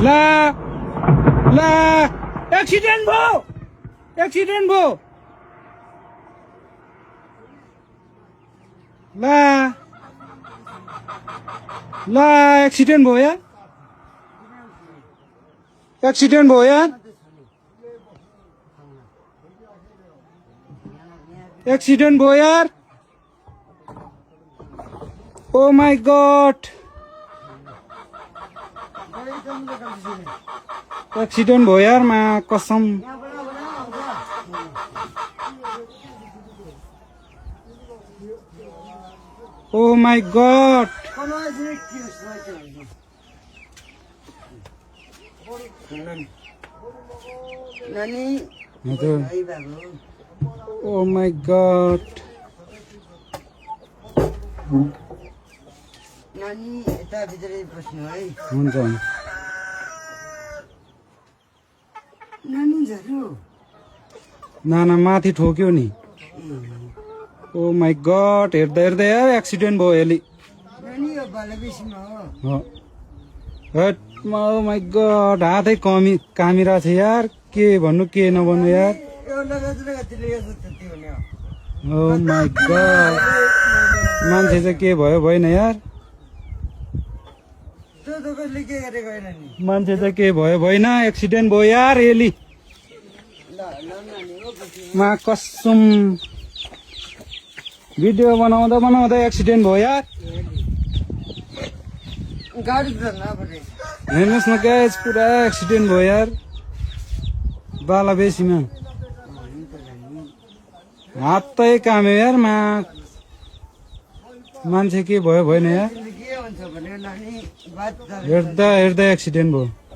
ला ला एक्सिडेन्ट भयो ला ला एक्सिडेन्ट भयो यार एक्सिडेन्ट भयो यार एक्सिडेन्ट भयो यार ओ माय गॉड एक्सिडेन्ट भयो यार मा कसम oh my God oh my God नानी यता भित्रै बस्नु है हुन्छ नानी झर्नु नाना माथि ठोक्यो नि ओ माय गॉड हेर्दा हेर्दा यार एक्सिडेन्ट भयो यसले नानी यो बालबेसीमा हो हट ओ माय गॉड हातै कामिरहेको छ यार के भन्नु के नभन्नु यार यो लगातिर गतिले यो जति हुने हो ओ माय गॉड मान्छे चाहिँ के भयो भएन यार त्यो त कसले के गरेको होइन नि मान्छे चाहिँ के भयो भएन एक्सिडेन्ट भयो यार यसले ल नानी हो मा कसम भिडियो बनाउँदा बनाउँदा एक्सिडेन्ट भयो यार गाडी धर्न पर्ने हेर्नुहोस् न गाइस पुरा एक्सिडेन्ट भयो यार बालाबेसीमा हातै काम्यो यार मा मान्छे के भयो भएन यार के हुन्छ भने नानी बात हेर्दा हेर्दा एक्सिडेन्ट भयो